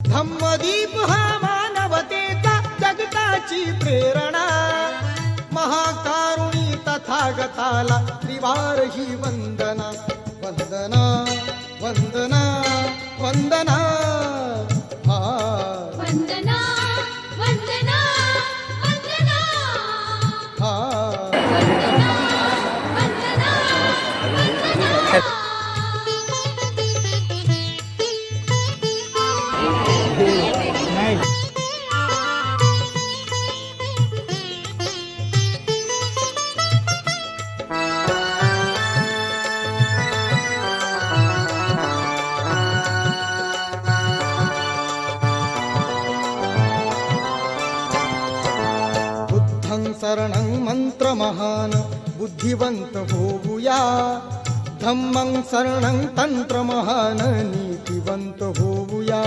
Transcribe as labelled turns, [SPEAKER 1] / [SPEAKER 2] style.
[SPEAKER 1] धम्मदीप हा मानवतेचा जगताची प्रेरणा, महाकारुणी तथागताला त्रिवार ही वंदना, वंदना वंदना वंदना हा
[SPEAKER 2] वंदना वंदना वंदना
[SPEAKER 1] हा
[SPEAKER 2] वंदना वंदना वंदना
[SPEAKER 1] शरणं मंत्र महान बुद्धिवंत होऊया, धम्मं शरणं तंत्र महान नीतिवंत होऊया।